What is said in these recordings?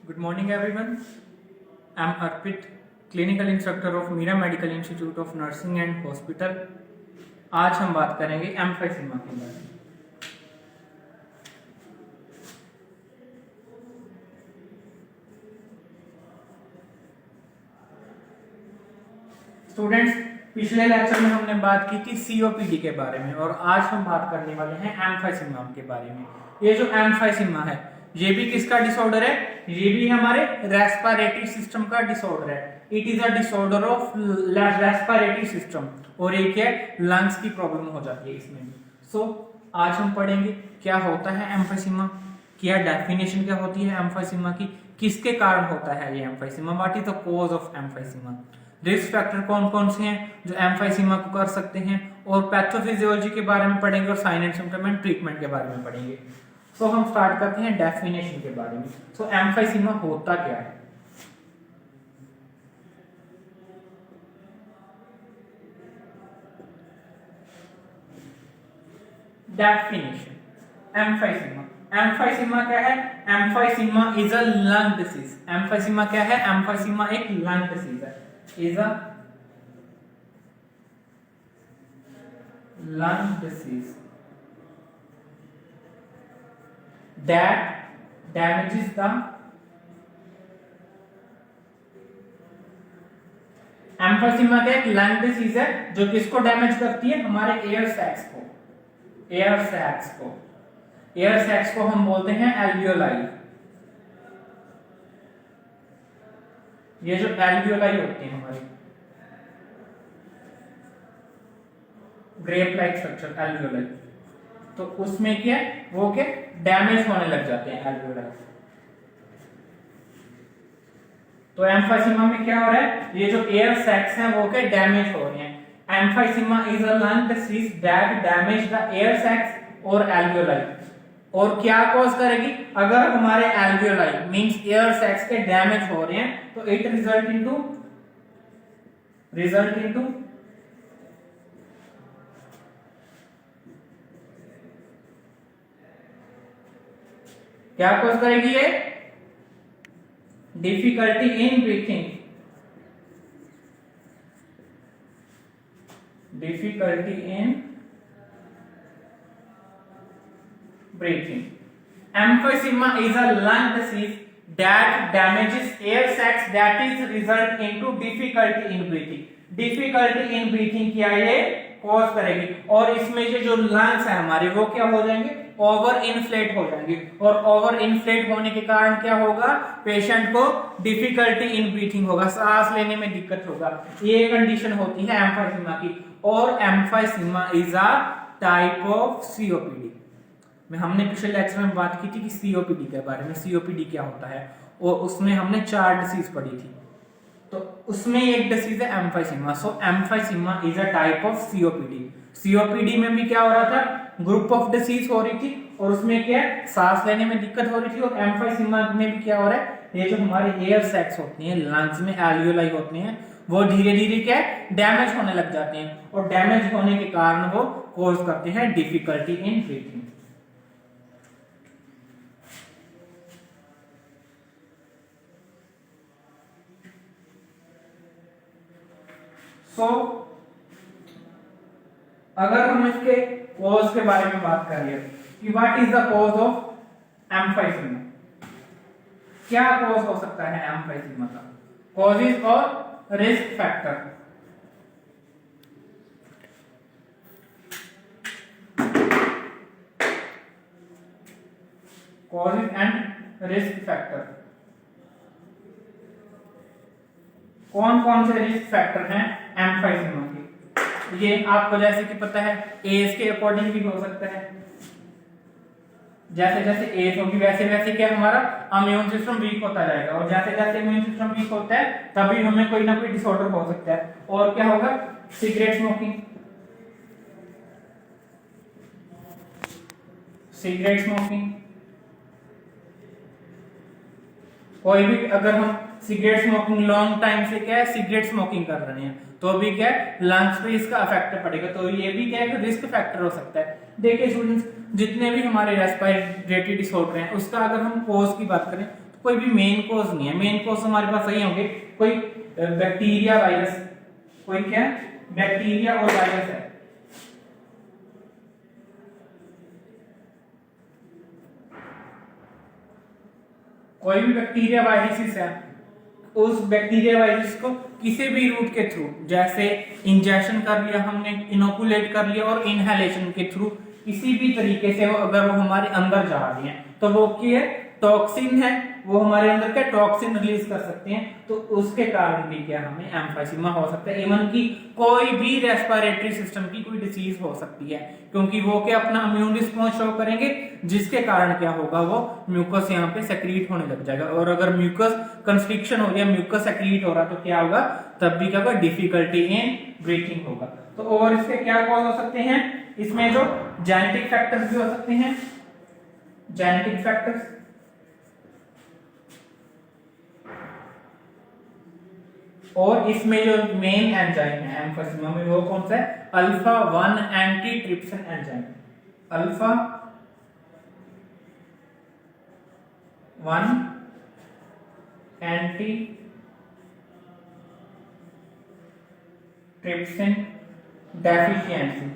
Good morning, everyone. I'm Arpit, clinical instructor of Meera medical institute of nursing and hospital. आज हम बात करेंगे emphysema के बारे में। स्टूडेंट्स, पिछले लेक्चर में हमने बात की थी सीओपीडी के बारे में और आज हम बात करने वाले हैं एम्फाइसीमा के बारे में। ये जो एम्फाइसीमा है ये भी किसका डिसऑर्डर है? ये भी हमारे रेस्पिरेटरी सिस्टम का डिसऑर्डर है। It is a disorder of respiratory system और एक है लंग्स की प्रॉब्लम हो जाती है इसमें भी। सो आज हम पढ़ेंगे क्या होता है एम्फाइसीमा, क्या डेफिनेशन क्या होती है एम्फाइसीमा की, किसके कारण होता है ये emphysema, what is the cause of emphysema, risk factor कौन कौन से हैं जो एम्फाइसीमा को कर सकते हैं, और पैथोफिजियोलॉजी के बारे में पढ़ेंगे और sign and symptom and treatment के बारे में पढ़ेंगे। सो हम स्टार्ट करते हैं डेफिनेशन के बारे में। सो एम्फाइसीमा होता क्या है? डेफिनेशन एम्फाइसीमा, एम्फाइसीमा क्या है? Emphysema is a lung disease. Emphysema क्या है? एम्फाइसीमा एक लंग डिसीज है, is a lung disease that damages the emphysema का एक लंग डिसीज है जो किसको डैमेज करती है? हमारे एयर सैक्स को। एयर सैक्स को, एयर सैक्स को हम बोलते हैं एल्वियोलाई। ये जो एल्वियोलाई होती है हमारी ग्रेप लाइक स्ट्रक्चर एल्वियोलाई, तो उसमें क्या वो क्या डैमेज होने लग जाते हैं एल्वियोलाई। तो एम्फाइसीमा में क्या हो रहा है? ये जो एयर सैक्स हैं वो क्या डैमेज हो रहे हैं। Emphysema is a lung disease that damage the air sacs और एल्वियोलाई। और क्या कॉज करेगी? अगर हमारे एल्वियोलाई मींस एयर सैक्स के डैमेज हो रहे हैं तो इट रिजल्ट इनटू क्या कॉज करेगी? ये difficulty in breathing, difficulty in breathing. Emphysema is a lung disease that damages air sacs that is result into difficulty in breathing। difficulty in breathing क्या ये कॉज करेगी और इसमें जो लंग्स है हमारे वो क्या हो जाएंगे? ओवर इन्फ्लेट हो जाएंगे और ओवर इन्फ्लेट होने के कारण क्या होगा? पेशेंट को डिफिकल्टी इन ब्रीथिंग होगा, सांस लेने में दिक्कत होगा। ये कंडीशन होती है एम्फाइसीमा की। और emphysema is a type of COPD. में हमने पिछले लेक्चर में बात की थी कि सीओपीडी के बारे में, सीओपीडी क्या होता है, और उसमें हमने 4 डिसीज पढ़ी थी। तो उसमें एक डिसीज है emphysema. So emphysema is a type of COPD. COPD में भी क्या हो रहा था? ग्रुप ऑफ डिसीज हो रही थी और उसमें क्या है? सांस लेने में दिक्कत हो रही थी। और एम्फाइसीमा में भी क्या हो रहा है? ये जो हमारे एयर सैक्स होती हैं लंग्स में एल्वियोलाई होते हैं वो धीरे धीरे क्या है? डैमेज होने लग जाते हैं और डैमेज होने के कारण वो कॉज करते हैं डिफिकल्टी इन ब्रीथिंग। सो अगर हम इसके कॉज के बारे में बात करें कि what is the cause of emphysema, क्या कॉज हो सकता है एम्फाइसीमा का? कॉजेज और risk factor. Causes and risk factor, कौन कौन से रिस्क फैक्टर हैं एम्फाइसीमा के? ये आपको जैसे कि पता है एज के अकॉर्डिंग भी हो सकता है। जैसे जैसे एज होगी वैसे वैसे क्या हमारा इम्यून सिस्टम वीक होता जाएगा और जैसे जैसे इम्यून सिस्टम वीक होता है तभी हमें कोई ना कोई डिसऑर्डर हो सकता है। और क्या होगा? सिगरेट स्मोकिंग, सिगरेट स्मोकिंग, कोई भी अगर हम सिगरेट स्मोकिंग लॉन्ग टाइम से क्या है सिगरेट स्मोकिंग कर रहे हैं तो भी क्या है लंग्स पे इसका इफेक्ट पड़ेगा, तो ये भी क्या है रिस्क फैक्टर हो सकता है। देखिए स्टूडेंट्स, जितने भी हमारे रेस्पिरेटरी डिसऑर्डर हैं उसका अगर हम कॉज की बात करें कोई भी मेन कॉज नहीं है। मेन कॉज हमारे पास सही होंगे, कोई बैक्टीरिया वायरस, कोई क्या बैक्टीरिया और वायरस है, कोई भी बैक्टीरिया वायरसेस है, उस बैक्टीरिया वायरस को किसी भी रूट के थ्रू, जैसे इंजेक्शन कर लिया हमने, इनोकुलेट कर लिया, और इनहेलेशन के थ्रू किसी भी तरीके से वो अगर वो हमारे अंदर जा रही है तो वो क्या टॉक्सिन है, वो हमारे अंदर क्या टॉक्सिन रिलीज कर सकते हैं, तो उसके कारण भी क्या हमें एम्फाइसीमा हो सकता है। इवन की कोई भी रेस्पिरेटरी सिस्टम की कोई डिसीज हो सकती है, क्योंकि वो क्या अपना इम्यून रिस्पॉन्स शो करेंगे, जिसके कारण क्या होगा वो म्यूकस यहाँ पे सेक्रीट होने लग जाएगा, और अगर म्यूकस कंस्ट्रिक्शन हो रही है, म्यूकस सेक्रीट हो रहा तो क्या होगा, तब भी क्या होगा, डिफिकल्टी इन ब्रीथिंग होगा। तो और इसके क्या कॉज हो सकते हैं, इसमें जो जेनेटिक फैक्टर्स भी हो सकते हैं, जेनेटिक फैक्टर्स, और इसमें जो मेन एंजाइम है एम्फाइसीमा में वो कौन सा है, alpha 1 antitrypsin enzyme, alpha 1 antitrypsin deficiency.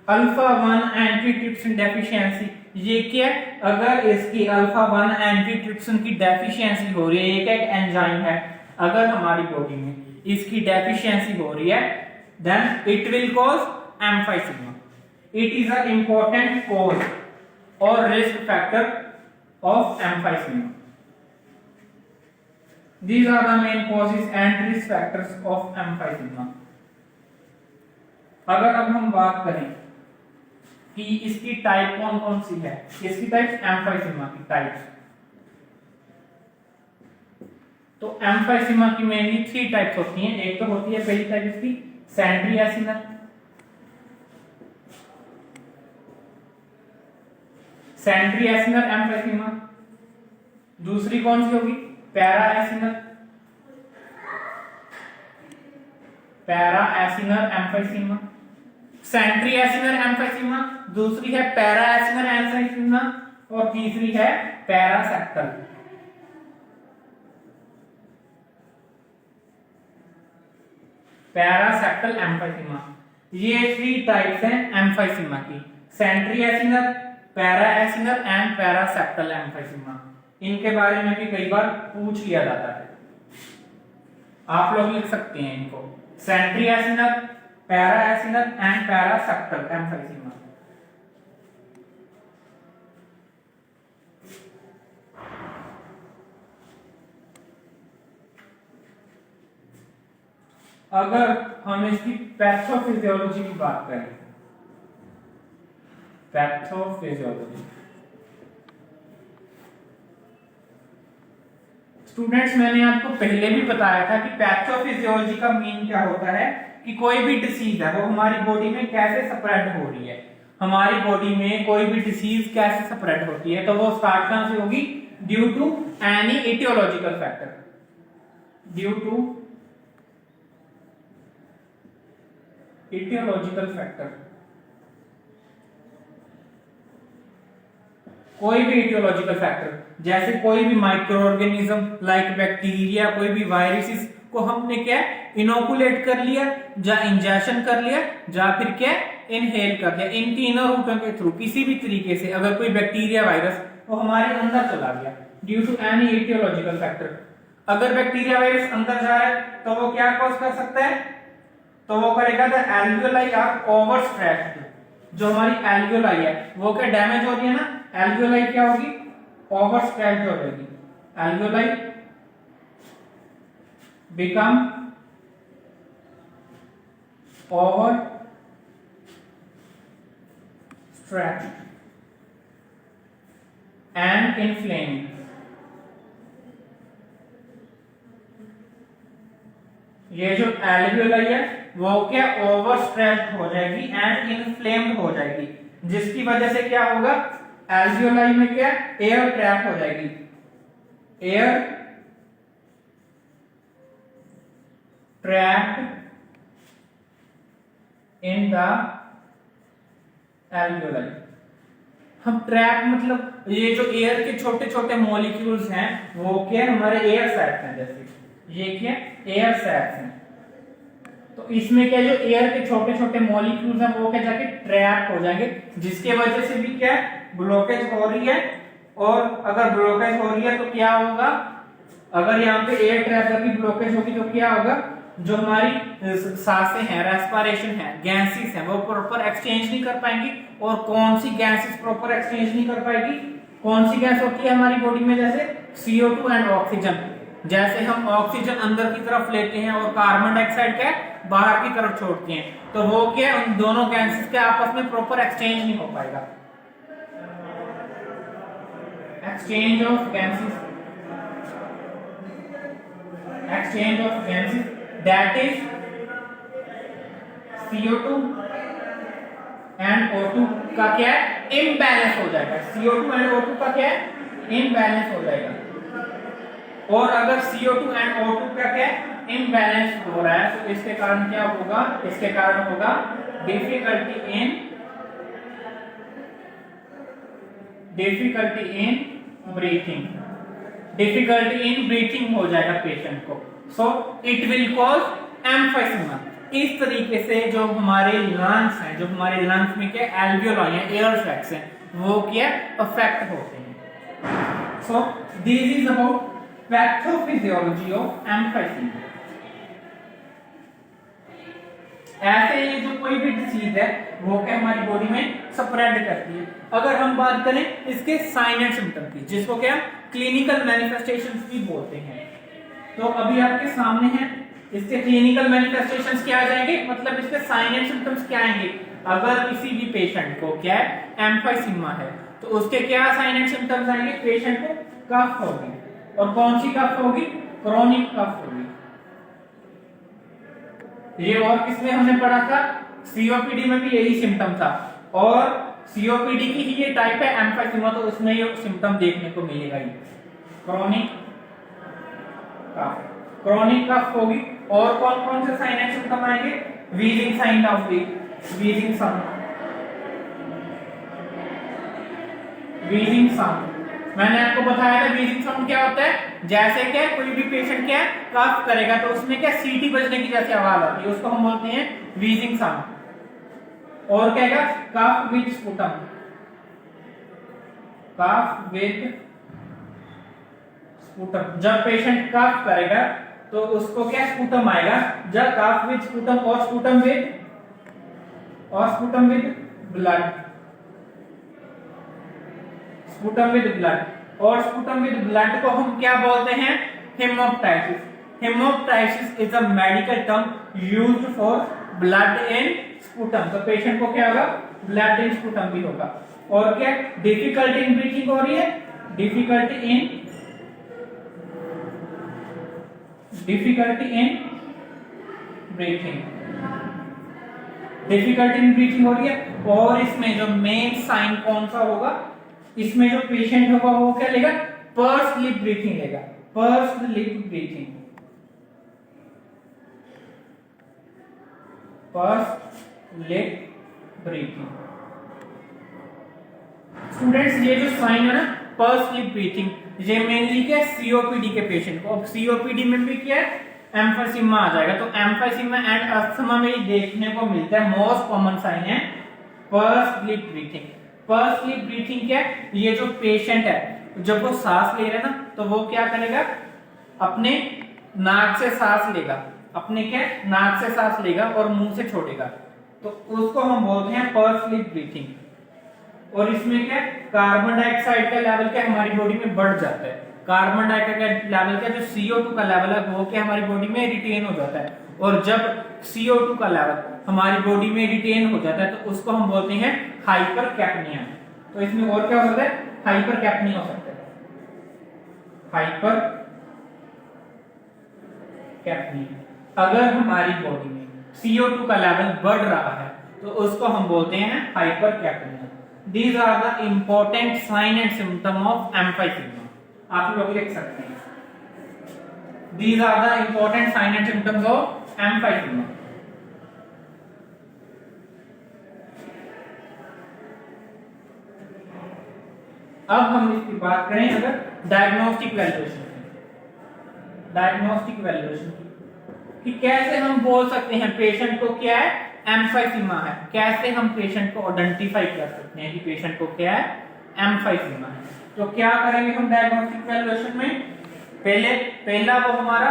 Alpha 1 antitrypsin deficiency ये क्या है, अगर इसकी अल्फा 1 एंटीट्रिप्सिन की डेफिशिएंसी हो रही है, ये क्या एक एंजाइम है, अगर हमारी बॉडी में इसकी डेफिशिएंसी हो रही है, then it will cause emphysema. It is a important cause और risk factor of emphysema. These are the main causes and risk factors of emphysema। अगर अब हम बात करें कि इसकी टाइप कौन कौन सी है, इसकी टाइप एम्फाइसीमा की टाइप्स, तो एम्फाइसीमा की मेनली 3 टाइप्स होती हैं। एक तो होती है पहली टाइप इसकी centriacinar, centriacinar emphysema. दूसरी कौन सी होगी, para acinar, para acinar emphysema. Centriacinar emphysema, दूसरी है पैरा एसिनर एम्फाइसीमा, और तीसरी है पैरासेप्टल। पैरासेप्टल एम्फाइसीमा, ये 3 टाइप्स हैं एम्फाइसीमा की, centriacinar, para acinar and paraseptal emphysema. इनके बारे में भी कई बार पूछ लिया जाता है, आप लोग लिख सकते हैं इनको, centriacinar, para acinar and paraseptal emphysema. अगर हम इसकी पैथोफिजियोलॉजी की बात करें, पैथोफिजियोलॉजी, स्टूडेंट्स मैंने आपको पहले भी बताया था कि पैथोफिजियोलॉजी का मीन क्या होता है, कि कोई भी डिसीज है वो हमारी बॉडी में कैसे स्प्रेड हो रही है, हमारी बॉडी में कोई भी डिसीज कैसे स्प्रेड होती है, तो वो स्टार्ट कहां से होगी, due to any etiological factor, due to etiological factor, कोई भी इटियोलॉजिकल फैक्टर, जैसे कोई भी माइक्रो ऑर्गेनिज्म लाइक बैक्टीरिया, कोई भी वायरसेस को हमने क्या इनोकुलेट कर लिया, या इंजेक्शन कर लिया, या फिर क्या इनहेल कर लिया, इन तीनों रूटों के थ्रू किसी भी तरीके से अगर कोई बैक्टीरिया वायरस वो हमारे अंदर चला गया due to any etiological factor, अगर बैक्टीरिया वायरस अंदर जा रहा है तो वो क्या कॉज कर सकता है, तो वो करेगा द एल्वियोलाई आर ओवरस्ट्रेच्ड, जो हमारी एल्वियोलाई है वो क्या डैमेज हो रही है ना, एल्वियोलाई क्या होगी, ओवरस्ट्रेच्ड हो जाएगी, alveoli become overstretched and inflamed। ये जो एल्वियोलाई है वो क्या ओवरस्ट्रेच्ड हो जाएगी एंड इन्फ्लेम्ड हो जाएगी, जिसकी वजह से क्या होगा, एल्वियोलाई में क्या एयर ट्रैप हो जाएगी, air trapped in the alveoli. हम ट्रैप मतलब ये जो एयर के छोटे छोटे मॉलिक्यूल्स हैं वो क्या हमारे एयर सैक्स हैं, जैसे ये क्या एयर सैक्स हैं। तो इसमें क्या जो एयर के छोटे छोटे मॉलिक्यूल्स हैं वो क्या जाके ट्रैप हो जाएंगे, जिसके वजह से भी क्या ब्लॉकेज हो रही है। और अगर ब्लॉकेज हो रही है तो क्या होगा, अगर यहाँ पे एयर ट्रैप की ब्लॉकेज होगी तो क्या होगा, जो हमारी सांसें हैं, रेस्पिरेशन है, गैसेस हैं, वो प्रॉपर एक्सचेंज नहीं कर पाएंगी। और कौन सी गैसेस प्रॉपर एक्सचेंज नहीं कर पाएगी, कौन सी गैस होती है हमारी बॉडी में, जैसे CO2 एंड ऑक्सीजन। जैसे हम ऑक्सीजन अंदर की तरफ लेते हैं और कार्बन डाइऑक्साइड क्या बाहर की तरफ छोड़ते हैं, तो वो क्या उन दोनों गैसेस के आपस में प्रॉपर एक्सचेंज नहीं हो पाएगा। Exchange of gases, exchange of gases, that is CO2 and O2 का क्या है इम्बैलेंस हो जाएगा। CO2 एंड O2 का क्या है इम्बैलेंस हो जाएगा। और अगर CO2 एंड O2 का क्या है इम्बैलेंस हो रहा है तो इसके कारण क्या होगा, इसके कारण होगा difficulty in breathing, difficulty in breathing हो जाएगा पेशेंट को। So it will cause emphysema. इस तरीके से जो हमारे लंग्स हैं, जो हमारे लंग्स में क्या एल्वियोलाई है, एयर सैक्स हैं, वो क्या अफेक्ट होते हैं। So this is about pathophysiology of emphysema. ऐसे ये जो कोई भी डिसीज है वो क्या हमारी बॉडी में स्प्रेड करती है। अगर हम बात करें इसके साइन एंड सिम्टम की, जिसको क्या क्लिनिकल मैनिफेस्टेशंस भी बोलते हैं, तो अभी आपके सामने है इसके क्लिनिकल मैनिफेस्टेशंस क्या आ जाएंगे, मतलब इसके साइन एंड सिम्टम्स क्या आएंगे। अगर किसी भी पेशेंट को क्या है एम्फाइसीमा है तो उसके क्या साइन एंड सिम्टम्स आएंगे, पेशेंट को कफ होगी, और कौन सी कफ होगी, क्रोनिक कफ होगी। ये और किसमें हमने पढ़ा था, सीओपीडी में भी यही सिम्टम था, और सीओपीडी की ही ये टाइप है एम्फाइसीमा, तो उसमें ये सिम्टम देखने को मिलेगा ही, क्रोनिक कफ, क्रोनिक कफ होगी। और कौन कौन से साइन एंड सिम्टम आएंगे, wheezing sign of the wheezing sound, wheezing sound मैंने आपको बताया था वीजिंग साउंड क्या होता है। जैसे क्या कोई भी पेशेंट क्या कफ करेगा तो उसमें क्या सीटी बजने की जैसी आवाज आती है, उसको हम बोलते हैं वीजिंग साउंड। और क्या cough with sputum, cough with sputum, जब पेशेंट कफ करेगा तो उसको क्या स्पुटम आएगा, जब कफ विद स्पुटम, और sputum with blood, sputum with blood, और स्पुटम विद ब्लड को हम क्या बोलते हैं, haemoptysis. Haemoptysis is a medical term used for blood in sputum. तो पेशेंट को क्या होगा, ब्लड इन स्पुटम भी होगा। और क्या डिफिकल्टी इन ब्रीथिंग हो रही है, difficulty in breathing, difficulty in breathing हो रही है। और इसमें जो मेन साइन कौन सा होगा, इसमें जो पेशेंट होगा वो क्या लेगा, पर्स लिप ब्रीथिंग लेगा, purse lip breathing, purse lip breathing. Students ये जो साइन है ना पर्स लिप ब्रीथिंग, ये मेनली क्या सीओपीडी के पेशेंट को, अब सीओपीडी में भी क्या है एम्फाइसीमा आ जाएगा। तो एम्फाइसीमा एंड अस्थमा में देखने को मिलता है, मोस्ट कॉमन साइन है purse lip breathing. Purse lip breathing क्या है, ये जो पेशेंट है जब वो सांस ले रहे ना तो वो क्या करेगा, अपने नाक से सांस लेगा, अपने क्या नाक से सांस लेगा और मुंह से छोड़ेगा, तो उसको हम बोलते हैं पर्स लिप ब्रीथिंग। और इसमें क्या कार्बन डाइऑक्साइड का लेवल क्या हमारी बॉडी में बढ़ जाता है, कार्बन डाइऑक्साइड का लेवल क्या जो CO2 का लेवल है वो क्या हमारी बॉडी में रिटेन हो जाता है। और जब CO2 का लेवल हमारी बॉडी में रिटेन हो जाता है तो उसको हम बोलते हैं हाइपरकैप्निया। तो इसमें और क्या हो सकता है, हाइपरकैप्निया हो सकता है, हाइपरकैप्निया। अगर हमारी बॉडी में CO2 का लेवल बढ़ रहा है तो उसको हम बोलते हैं हाइपरकैप्निया। These are the important sign and symptom of emphysema. आप लोग लिख सकते हैं, These are the important sign and symptoms of emphysema. अब हम इसकी बात करें अगर डायग्नोस्टिक वैल्यूएशन की, कि कैसे हम बोल सकते हैं पेशेंट को क्या है एम्फाइसीमा है, कैसे हम पेशेंट को आइडेंटिफाई कर सकते हैं कि पेशेंट को क्या है एम्फाइसीमा है। तो क्या करेंगे हम डायग्नोस्टिक वैल्यूएशन में, पहला वो हमारा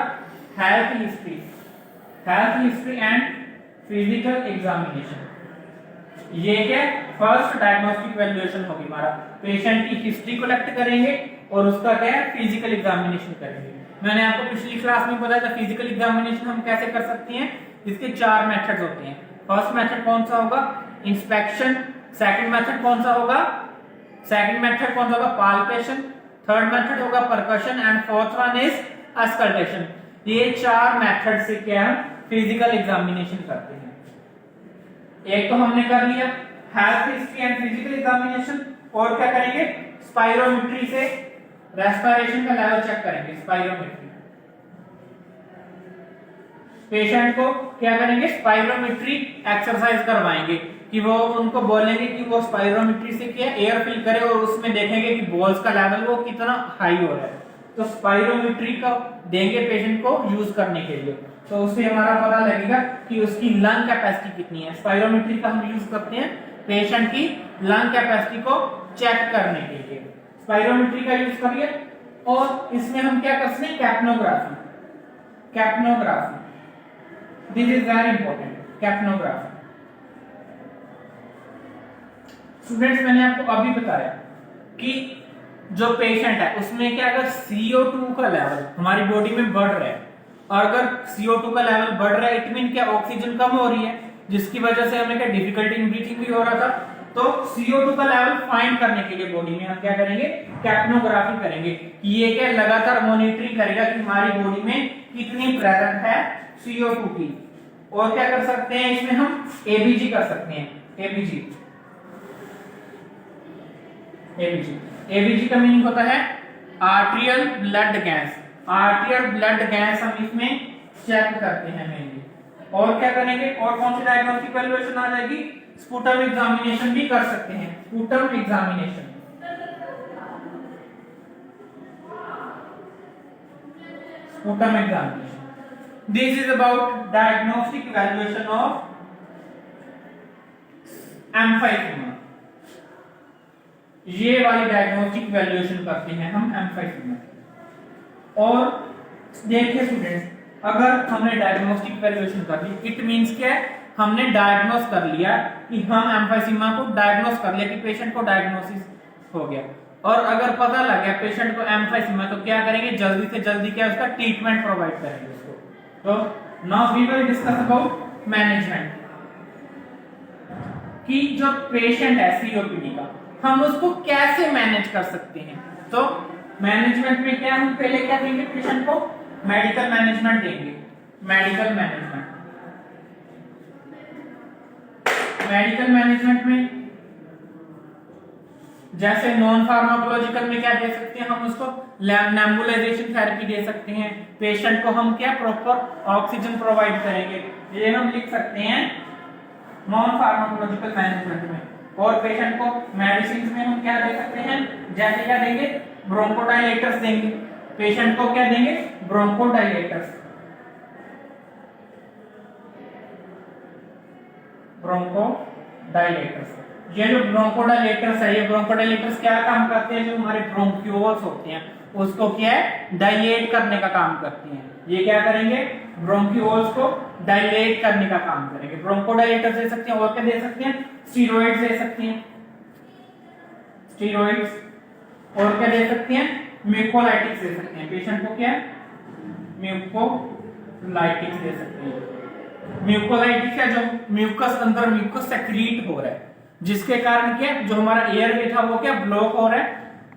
health history and physical examination. ये क्या फर्स्ट डायग्नोस्टिक वैल्यूएशन होगी हमारा, पेशेंट की हिस्ट्री कलेक्ट करेंगे और उसका क्या है फिजिकल एग्जामिनेशन करेंगे। मैंने आपको पिछली क्लास में बताया था फिजिकल एग्जामिनेशन हम कैसे कर सकते हैं, इसके 4 मेथड्स होते हैं। फर्स्ट मेथड कौन सा होगा, इंस्पेक्शन। सेकंड मेथड कौन सा होगा, पाल्पेशन। थर्ड मेथड होगा percussion and fourth one is auscultation. ये 4 मेथड से क्या हम फिजिकल एग्जामिनेशन करते हैं। एक तो हमने कर लिया health history and physical examination, और क्या करेंगे स्पाइरोमेट्री से रेस्पिरेशन का लेवल चेक करेंगे। स्पाइरोमेट्री पेशेंट को क्या करेंगे स्पाइरोमेट्री एक्सरसाइज करवाएंगे कि वो उनको बोलेंगे कि वो स्पाइरोमेट्री से क्या एयर फिल करे और उसमें देखेंगे कि बॉल्स का लेवल वो कितना हाई हो रहा है। तो स्पाइरोमेट्री का देंगे पेशेंट को यूज करने के लिए, तो उससे हमारा पता लगेगा कि उसकी लंग कैपेसिटी कितनी है। स्पाइरोमेट्री का हम यूज करते हैं पेशेंट की लंग कैपेसिटी को चेक करने के लिए। स्पाइरोमेट्री का यूज करिए, और इसमें हम क्या कर सकते हैं capnography. This is very important, capnography. Students मैंने आपको अभी बताया कि जो पेशेंट है उसमें क्या अगर CO2 का लेवल हमारी बॉडी में बढ़ रहा है, और अगर CO2 का लेवल बढ़ रहा है इट मीन क्या ऑक्सीजन कम हो रही है, जिसकी वजह से हमें क्या डिफिकल्टी इन ब्रीथिंग भी हो रहा था। तो CO2 का लेवल फाइंड करने के लिए बॉडी में हम क्या करेंगे कैप्नोग्राफी करेंगे, कि ये क्या लगातार मॉनिटरिंग करेगा कि हमारी बॉडी में कितनी प्रेजेंट है CO2 की। और क्या कर सकते हैं इसमें हम ABG कर सकते हैं। ABG का मीनिंग होता है arterial blood gas. Arterial blood gas हम इसमें चेक करते हैं मेनली। और क्या करेंगे, और कौन सी डायग्नोस्टिक वैल्यूएशन आ जाएगी, स्पुटम एग्जामिनेशन भी कर सकते हैं। Sputum examination this is about diagnostic valuation of emphysema. ये वाली डायग्नोस्टिक वैल्यूएशन करते हैं हम एम्फाइसीमा। और देखिए स्टूडेंट्स, अगर हमने डायग्नोस्टिक वैल्यूएशन कर ली इट मींस क्या है, हमने डायग्नोस कर लिया कि हम एम्फाइसीमा को डायग्नोस कर लिया कि पेशेंट को डायग्नोसिस हो गया। और अगर पता लग गया पेशेंट को एम्फाइसीमा, तो क्या करेंगे जल्दी से जल्दी क्या उसका ट्रीटमेंट प्रोवाइड करेंगे उसको। तो now we will discuss about management, कि जो पेशेंट है COPD का हम उसको कैसे मैनेज कर सकते हैं। तो मैनेजमेंट में क्या हम पहले क्या देंगे पेशेंट को मेडिकल मैनेजमेंट देंगे। मेडिकल मैनेजमेंट में जैसे नॉन फार्माकोलॉजिकल में क्या दे सकते हैं हम उसको नेबुलाइजेशन थेरेपी दे सकते हैं। पेशेंट को हम क्या प्रॉपर ऑक्सीजन प्रोवाइड करेंगे, ये हम लिख सकते हैं नॉन फार्माकोलॉजिकल मैनेजमेंट में। और पेशेंट को मेडिसिन में हम क्या दे सकते हैं, जैसे क्या देंगे ब्रोंकोडाइलेटर्स देंगे। पेशेंट को क्या देंगे ब्रोंकोडाइलेटर्स। ये जो ब्रोंकोडाइलेटर्स है, ये ब्रोंकोडाइलेटर्स क्या काम करते हैं, जो हमारे ब्रोंक्यूल्स होते हैं उसको क्या है डायलेट करने का काम करती हैं। ये क्या करेंगे ब्रोंक्यूल्स को डायलेट करने का काम करेंगे। ब्रोंकोडाइलेटर्स दे सकते हैं, और क्या दे सकते हैं स्टेरॉइड्स दे सकते हैं, और क्या दे सकते हैं म्यूकोलाइटिक्स दे सकते हैं। पेशेंट को क्या म्यूकोलाइटिक्स दे सकते हैं। म्यूकोलाइटिक्स है जो म्यूकस अंदर म्यूकस सेक्रीट हो रहा है, जिसके कारण क्या जो हमारा एयरवे था वो क्या ब्लॉक हो रहा है।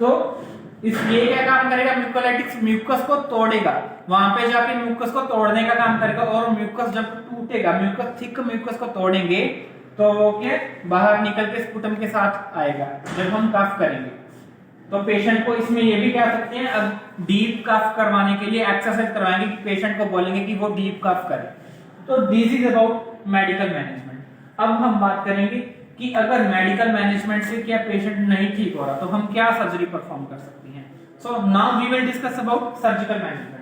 तो इसलिए क्या काम करेगा म्यूकोलाइटिक्स म्यूकस को तोड़ेगा, वहां पे जाके म्यूकस को तोड़ने का काम करेगा। और म्यूकस जब टूटेगा, थिक म्यूकस को तोड़ेंगे तो वो क्या बाहर निकल के स्पुटम के साथ आएगा जब हम कफ करेंगे। तो पेशेंट को इसमें ये भी कह सकते हैं, अब डीप कफ करवाने के लिए एक्सरसाइज करवाएंगे कि पेशेंट को बोलेंगे कि वो डीप कफ करे। तो this is about medical management. अब हम बात करेंगे कि अगर मेडिकल मैनेजमेंट से क्या पेशेंट नहीं ठीक हो रहा तो हम क्या सर्जरी परफॉर्म कर सकते हैं। So now we will discuss about surgical management.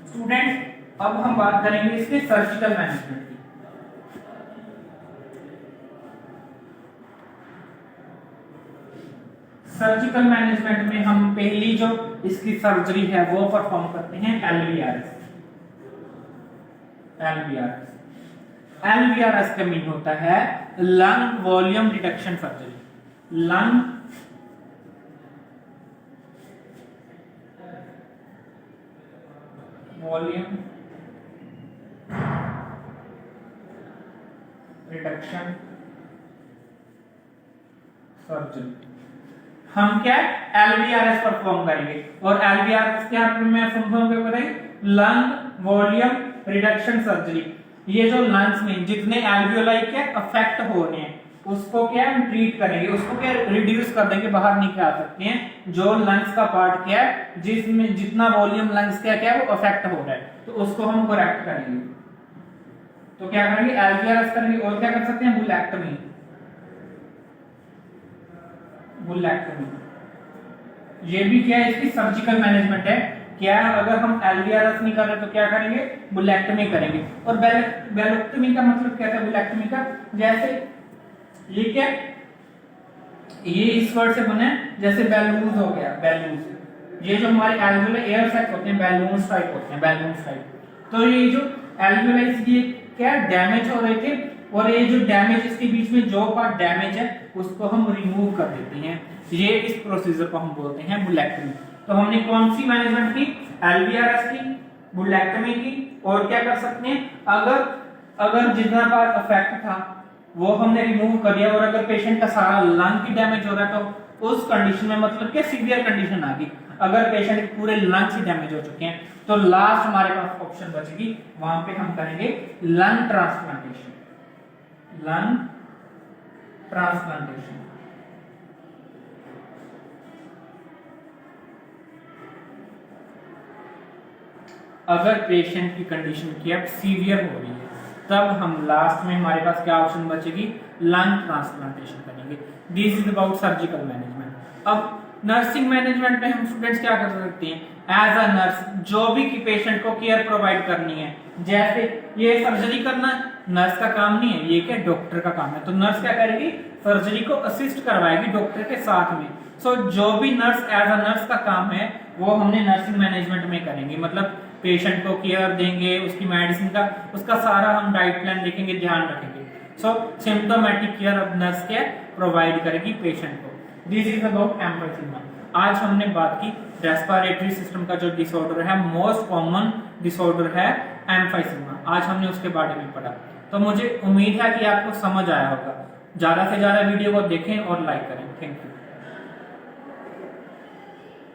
Student अब हम बात करेंगे इसके सर्जिकल मैनेजमेंट की। सर्जिकल मैनेजमेंट में हम पहली जो इसकी सर्जरी है वो परफॉर्म करते हैं एलवीआरएस। एलवीआरएस का मीन होता है lung volume reduction surgery. Lung volume reduction surgery हम क्या एलवीआरएस परफॉर्म करेंगे। और एलवीआरएस क्या मैं परफॉर्म करेंगे लंग वॉल्यूम रिडक्शन सर्जरी। ये जो लंग्स में जितने एल्वियोलाई के अफेक्ट हो रहे हैं उसको क्या हम ट्रीट करेंगे, उसको क्या रिड्यूस कर देंगे, बाहर निकाल सकते हैं। जो लंग्स का पार्ट क्या है जिसमें जितना वॉल्यूम लंग्स क्या क्या है वो अफेक्ट हो रहा है तो उसको हम करेक्ट करेंगे। तो क्या करेंगे एलवीआरएस करेंगे। और क्या कर सकते हैं बुलेक्टमी। ये भी क्या है इसकी सर्जिकल मैनेजमेंट है। क्या अगर हम एलवीआरएस नहीं कर रहे तो क्या करेंगे बुलेक्टमी करेंगे। और बेलोक्टमी का मतलब क्या था बुलेक्टमी का, जैसे ये क्या ये इस वर्ड से बने जैसे बैलून्स हो गया, बैलून्स ये जो हमारे एल्वियोलाई एयर सैक होते हैं बैलून्स टाइप होते हैं, बैलून्स टाइप। तो ये जो एल्वियोलाई ये क्या डैमेज हो रहे थे और ये जो डैमेज इसके बीच में जो पार्ट डैमेज है उसको हम रिमूव कर देते हैं। ये इस प्रोसीजर को हम बोलते हैं बुलेक्टमी। तो हमने कौन सी मैनेजमेंट की एलवीआरएस की, बुलेक्टमी की और क्या कर सकते हैं अगर जितना पार्ट अफेक्ट था वो हमने रिमूव कर दिया और अगर पेशेंट का सारा लंग की डैमेज हो रहा है तो उस कंडीशन में मतलब क्या सीवियर कंडीशन आ गई, अगर पेशेंट के पूरे लंग्स ही डैमेज हो चुके हैं तो लास्ट हमारे पास ऑप्शन बचेगी, वहां पे हम करेंगे लंग ट्रांसप्लांटेशन। लंग ट्रांसप्लांटेशन अगर पेशेंट की कंडीशन की अब सीवियर हो रही है तब हम लास्ट में हमारे पास क्या ऑप्शन बचेगी लंग ट्रांसप्लांटेशन करेंगे। This is about surgical management. अब नर्सिंग मैनेजमेंट में हम स्टूडेंट्स क्या कर सकते हैं एज अ नर्स जो भी की पेशेंट को केयर प्रोवाइड करनी है, जैसे ये सर्जरी करना नर्स का काम नहीं है, ये क्या डॉक्टर का काम है। तो नर्स क्या करेगी सर्जरी को असिस्ट करवाएगी डॉक्टर के साथ में। सो जो भी नर्स एज अ नर्स का काम है वो हमने नर्सिंग मैनेजमेंट में करेंगे, मतलब पेशेंट को केयर देंगे, उसकी मेडिसिन का उसका सारा हम डाइट प्लान देखेंगे, ध्यान रखेंगे। सो सिम्टोमेटिक केयर अब नर्स क्या प्रोवाइड करेगी पेशेंट को। This is about emphysema. आज हमने बात की रेस्पिरेटरी सिस्टम का जो डिसऑर्डर है मोस्ट कॉमन डिसऑर्डर है एम्फीसीमा, आज हमने उसके बारे में पढ़ा। तो मुझे उम्मीद है कि आपको समझ आया होगा। ज्यादा से ज्यादा वीडियो को देखें और लाइक करें। Thank you.